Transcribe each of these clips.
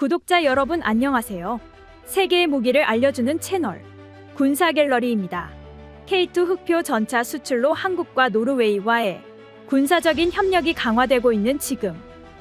구독자 여러분 안녕하세요. 세계의 무기를 알려주는 채널 군사갤러리입니다. K2 흑표 전차 수출로 한국과 노르웨이와의 군사적인 협력이 강화되고 있는 지금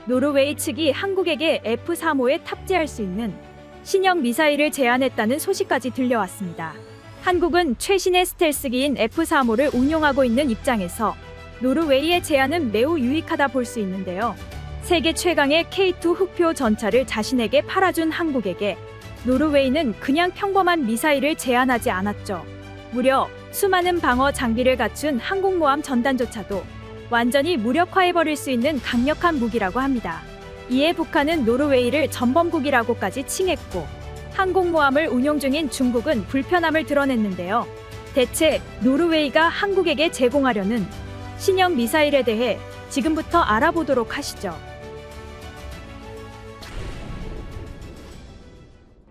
노르웨이 측이 한국에게 F-35에 탑재할 수 있는 신형 미사일을 제안했다는 소식까지 들려왔습니다. 한국은 최신의 스텔스기인 F-35를 운용하고 있는 입장에서 노르웨이의 제안은 매우 유익하다 볼 수 있는데요. 세계 최강의 K2 흑표 전차를 자신에게 팔아준 한국에게 노르웨이는 그냥 평범한 미사일을 제안하지 않았죠. 무려 수많은 방어 장비를 갖춘 항공모함 전단조차도 완전히 무력화해버릴 수 있는 강력한 무기라고 합니다. 이에 북한은 노르웨이를 전범국이라고까지 칭했고 항공모함을 운용 중인 중국은 불편함을 드러냈는데요. 대체 노르웨이가 한국에게 제공하려는 신형 미사일에 대해 지금부터 알아보도록 하시죠.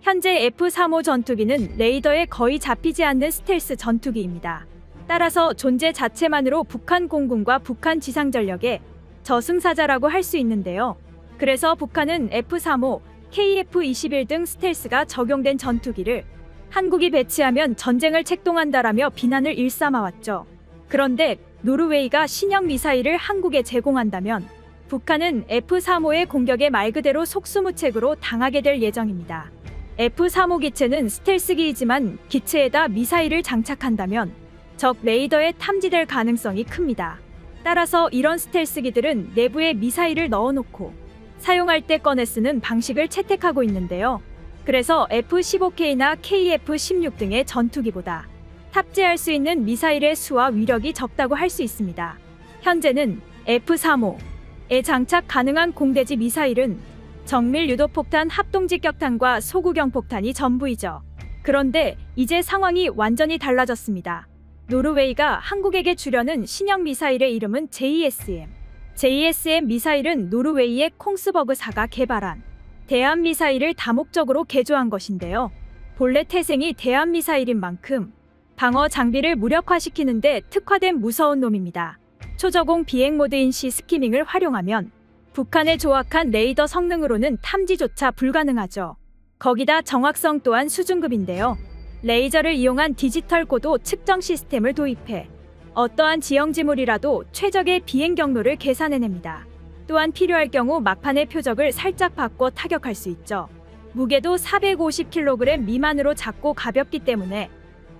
현재 F-35 전투기는 레이더에 거의 잡히지 않는 스텔스 전투기입니다. 따라서 존재 자체만으로 북한 공군과 북한 지상전력의 저승사자라고 할 수 있는데요. 그래서 북한은 F-35, KF-21 등 스텔스가 적용된 전투기를 한국이 배치하면 전쟁을 책동한다라며 비난을 일삼아왔죠. 그런데 노르웨이가 신형 미사일을 한국에 제공한다면 북한은 F-35의 공격에 말 그대로 속수무책으로 당하게 될 예정입니다. F-35 기체는 스텔스기이지만 기체에다 미사일을 장착한다면 적 레이더에 탐지될 가능성이 큽니다. 따라서 이런 스텔스기들은 내부에 미사일을 넣어놓고 사용할 때 꺼내 쓰는 방식을 채택하고 있는데요. 그래서 F-15K나 KF-16 등의 전투기보다 탑재할 수 있는 미사일의 수와 위력이 적다고 할 수 있습니다. 현재는 F-35에 장착 가능한 공대지 미사일은 정밀 유도폭탄 합동직격탄과 소구경폭탄이 전부이죠. 그런데 이제 상황이 완전히 달라졌습니다. 노르웨이가 한국에게 주려는 신형 미사일의 이름은 JSM. JSM 미사일은 노르웨이의 콩스버그사가 개발한 대함 미사일을 다목적으로 개조한 것인데요. 본래 태생이 대함 미사일인 만큼 방어 장비를 무력화시키는데 특화된 무서운 놈입니다. 초저공 비행 모드인 시 스키밍을 활용하면 북한의 조악한 레이더 성능으로는 탐지조차 불가능하죠. 거기다 정확성 또한 수준급인데요. 레이저를 이용한 디지털 고도 측정 시스템을 도입해 어떠한 지형지물이라도 최적의 비행 경로를 계산해냅니다. 또한 필요할 경우 막판의 표적을 살짝 바꿔 타격할 수 있죠. 무게도 450kg 미만으로 작고 가볍기 때문에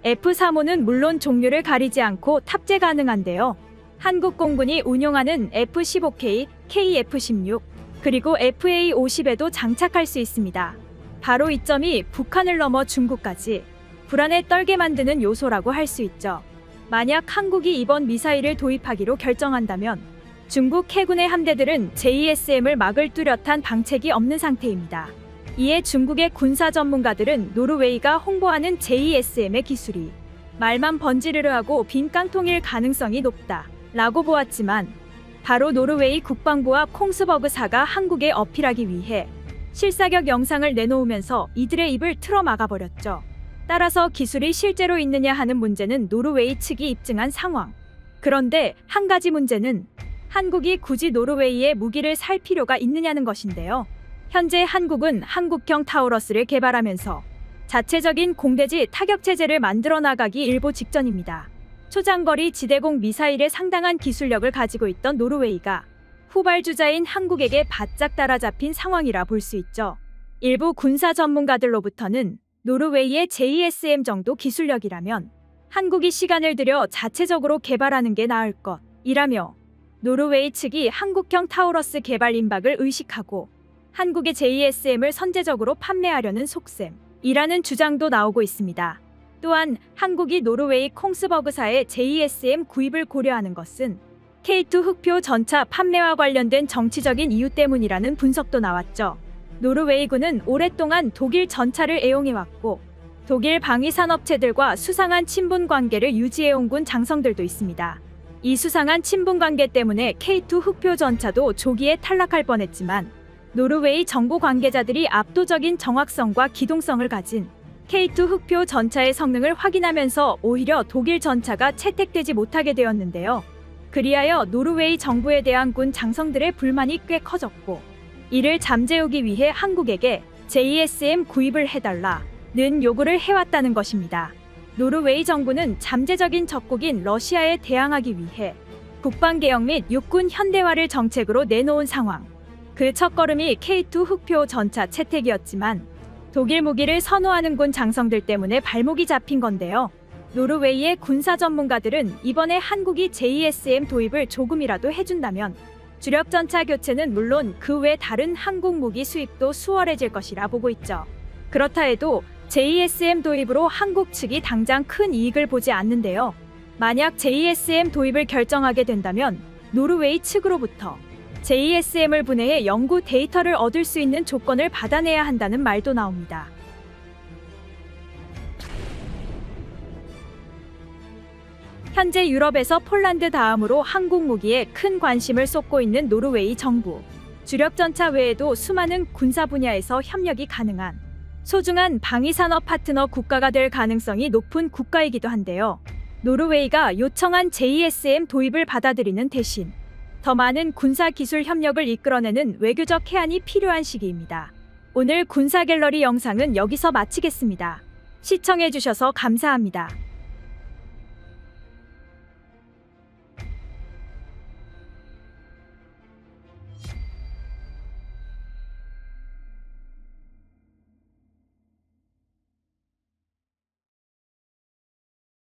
F-35는 물론 종류를 가리지 않고 탑재 가능한데요. 한국 공군이 운용하는 F-15K, KF-16, 그리고 FA-50에도 장착할 수 있습니다. 바로 이 점이 북한을 넘어 중국까지 불안에 떨게 만드는 요소라고 할 수 있죠. 만약 한국이 이번 미사일을 도입하기로 결정한다면 중국 해군의 함대들은 JSM을 막을 뚜렷한 방책이 없는 상태입니다. 이에 중국의 군사 전문가들은 노르웨이가 홍보하는 JSM의 기술이 말만 번지르르 하고 빈 깡통일 가능성이 높다 라고 보았지만 바로 노르웨이 국방부와 콩스버그사가 한국에 어필하기 위해 실사격 영상을 내놓으면서 이들의 입을 틀어 막아버렸죠. 따라서 기술이 실제로 있느냐 하는 문제는 노르웨이 측이 입증한 상황. 그런데 한 가지 문제는 한국이 굳이 노르웨이의 무기를 살 필요가 있느냐는 것인데요. 현재 한국은 한국형 타우러스를 개발하면서 자체적인 공대지 타격체제를 만들어 나가기 일보 직전입니다. 초장거리 지대공 미사일에 상당한 기술력을 가지고 있던 노르웨이가 후발주자인 한국에게 바짝 따라잡힌 상황이라 볼 수 있죠. 일부 군사 전문가들로부터는 노르웨이의 JSM 정도 기술력이라면 한국이 시간을 들여 자체적으로 개발하는 게 나을 것이라며 노르웨이 측이 한국형 타우러스 개발 임박을 의식하고 한국의 JSM을 선제적으로 판매하려는 속셈이라는 주장도 나오고 있습니다. 또한 한국이 노르웨이 콩스버그사의 JSM 구입을 고려하는 것은 K2 흑표 전차 판매와 관련된 정치적인 이유 때문이라는 분석도 나왔죠. 노르웨이군은 오랫동안 독일 전차를 애용해왔고 독일 방위산업체들과 수상한 친분 관계를 유지해온 군 장성들도 있습니다. 이 수상한 친분 관계 때문에 K2 흑표 전차도 조기에 탈락할 뻔했지만 노르웨이 정보 관계자들이 압도적인 정확성과 기동성을 가진 K2 흑표 전차의 성능을 확인하면서 오히려 독일 전차가 채택되지 못하게 되었는데요. 그리하여 노르웨이 정부에 대한 군 장성들의 불만이 꽤 커졌고 이를 잠재우기 위해 한국에게 JSM 구입을 해달라는 요구를 해왔다는 것입니다. 노르웨이 정부는 잠재적인 적국인 러시아에 대항하기 위해 국방개혁 및 육군 현대화를 정책으로 내놓은 상황. 그 첫걸음이 K2 흑표 전차 채택이었지만 독일 무기를 선호하는 군 장성들 때문에 발목이 잡힌 건데요. 노르웨이의 군사 전문가들은 이번에 한국이 JSM 도입을 조금이라도 해준다면 주력 전차 교체는 물론 그 외 다른 한국 무기 수입도 수월해질 것이라 보고 있죠. 그렇다 해도 JSM 도입으로 한국 측이 당장 큰 이익을 보지 않는데요. 만약 JSM 도입을 결정하게 된다면 노르웨이 측으로부터 JSM을 분해해 연구 데이터를 얻을 수 있는 조건을 받아내야 한다는 말도 나옵니다. 현재 유럽에서 폴란드 다음으로 한국 무기에 큰 관심을 쏟고 있는 노르웨이 정부. 주력 전차 외에도 수많은 군사 분야에서 협력이 가능한 소중한 방위산업 파트너 국가가 될 가능성이 높은 국가이기도 한데요. 노르웨이가 요청한 JSM 도입을 받아들이는 대신 더 많은 군사 기술 협력을 이끌어내는 외교적 해안이 필요한 시기입니다. 오늘 군사 갤러리 영상은 여기서 마치겠습니다. 시청해주셔서 감사합니다.